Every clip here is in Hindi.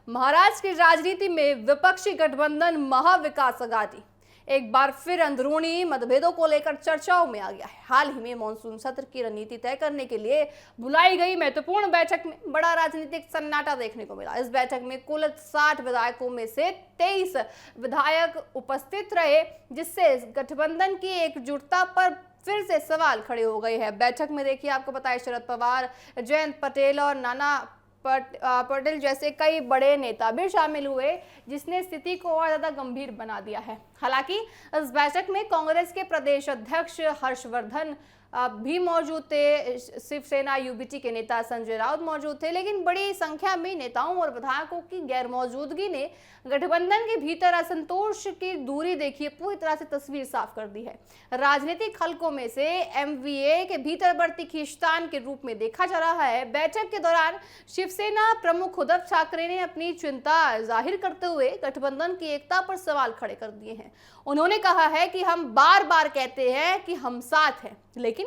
महाराष्ट्र की राजनीति में विपक्षी गठबंधन महाविकास अघाड़ी एक बार फिर अंदरूनी मतभेदों को लेकर चर्चाओं में आ गया है। हाल ही में मॉनसून सत्र की रणनीति तय करने के लिए बुलाई गई महत्वपूर्ण बैठक में बड़ा राजनीतिक सन्नाटा देखने को मिला। इस बैठक में कुल 60 विधायकों में से 23 विधायक उपस्थित रहे, जिससे गठबंधन की एकजुटता पर फिर से सवाल खड़े हो गए हैं। बैठक में देखिए, आपको पता है शरद पवार, जयंत पटेल और नाना पटेल जैसे कई बड़े नेता भी शामिल हुए, जिसने स्थिति को और ज्यादा गंभीर बना दिया है। हालांकि इस बैठक में कांग्रेस के प्रदेश अध्यक्ष हर्षवर्धन भी मौजूद थे, शिवसेना यूबीटी के नेता संजय राउत मौजूद थे, लेकिन बड़ी संख्या में नेताओं और विधायकों की गैर मौजूदगी ने गठबंधन के भीतर असंतोष की दूरी देखिए पूरी तरह से तस्वीर साफ कर दी है। राजनीतिक हलकों में से एमवीए के भीतर बढ़ती खींचतान के रूप में देखा जा रहा है। बैठक के दौरान शिवसेना प्रमुख उद्धव ठाकरे ने अपनी चिंता जाहिर करते हुए गठबंधन की एकता पर सवाल खड़े कर दिए हैं। उन्होंने कहा है कि हम बार बार कहते हैं कि हम साथ हैं, लेकिन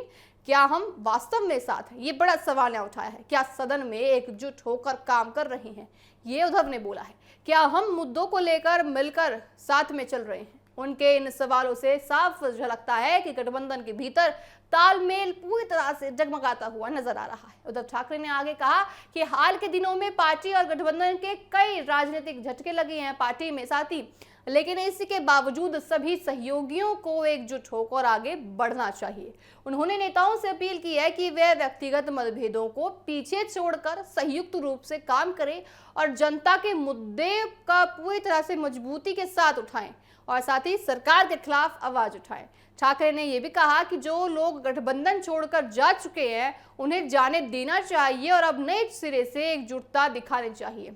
क्या हम वास्तव में साथ हैं? ये बड़ा सवाल ने उठाया है। क्या सदन में एकजुट होकर काम कर रहे हैं? ये उद्धव ने बोला है। क्या हम मुद्दों को लेकर मिलकर साथ में चल रहे हैं? उनके इन सवालों से साफ झलकता है कि गठबंधन के भीतर तालमेल पूरी तरह से जगमगाता हुआ नजर आ रहा है। उद्धव ठाकरे ने आगे कहा कि हाल के दिनों में पार्टी और गठबंधन के कई राजनीतिक झटके लगे हैं पार्टी में साथी, लेकिन इसके बावजूद सभी सहयोगियों को एकजुट होकर आगे बढ़ना चाहिए। उन्होंने नेताओं से अपील की है कि वे व्यक्तिगत मतभेदों को पीछे छोड़कर संयुक्त रूप से काम करें और जनता के मुद्दे का पूरी तरह से मजबूती के साथ उठाएं और साथ ही सरकार के खिलाफ आवाज उठाएं। ठाकरे ने यह भी कहा कि जो लोग गठबंधन छोड़कर जा चुके हैं उन्हें जाने देना चाहिए और अब नए सिरे से एकजुटता दिखानी चाहिए।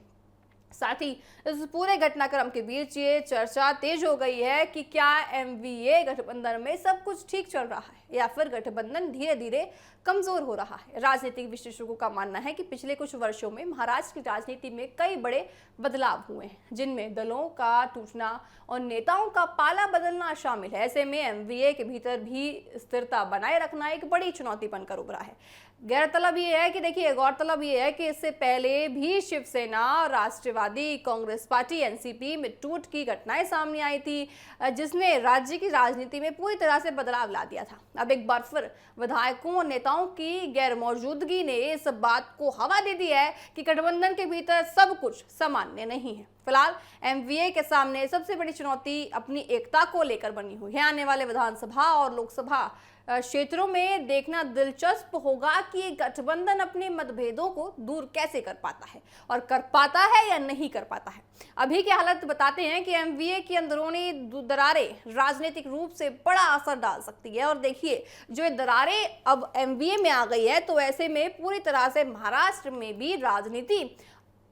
साथ ही इस पूरे घटनाक्रम के बीच ये चर्चा तेज हो गई है कि क्या एमवीए गठबंधन में सब कुछ ठीक चल रहा है या फिर गठबंधन धीरे धीरे कमजोर हो रहा है। राजनीतिक विश्लेषकों का मानना है कि पिछले कुछ वर्षों में महाराष्ट्र की राजनीति में कई बड़े बदलाव हुए हैं, जिनमें दलों का टूटना और नेताओं का पाला बदलना शामिल है। ऐसे में एमवीए के भीतर भी स्थिरता बनाए रखना एक बड़ी चुनौती बनकर उभरा है। गौरतलब ये है कि इससे पहले भी शिवसेना और राष्ट्रवादी कांग्रेस पार्टी एनसीपी में टूट की घटनाएं सामने आई थी, जिसने राज्य की राजनीति में पूरी तरह से बदलाव ला दिया था। अब एक बार फिर विधायकों और नेताओं की गैर मौजूदगी ने इस बात को हवा दे दी है कि गठबंधन के भीतर सब कुछ सामान्य नहीं है। फिलहाल एमवीए के सामने सबसे बड़ी चुनौती अपनी एकता को लेकर बनी हुई है। आने वाले विधानसभा और लोकसभा क्षेत्रों में देखना दिलचस्प होगा कि गठबंधन अपने मतभेदों को दूर कैसे कर पाता है और कर पाता है या नहीं कर पाता है। अभी की हालत बताते हैं कि एमवीए की अंदरूनी दरारें राजनीतिक रूप से बड़ा असर डाल सकती है। और देखिए, जो दरारें अब एमवीए में आ गई है, तो ऐसे में पूरी तरह से महाराष्ट्र में भी राजनीति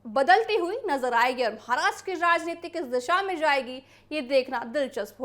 बदलती हुई नजर आएगी और महाराष्ट्र की राजनीति किस दिशा में जाएगी, ये देखना दिलचस्प हो।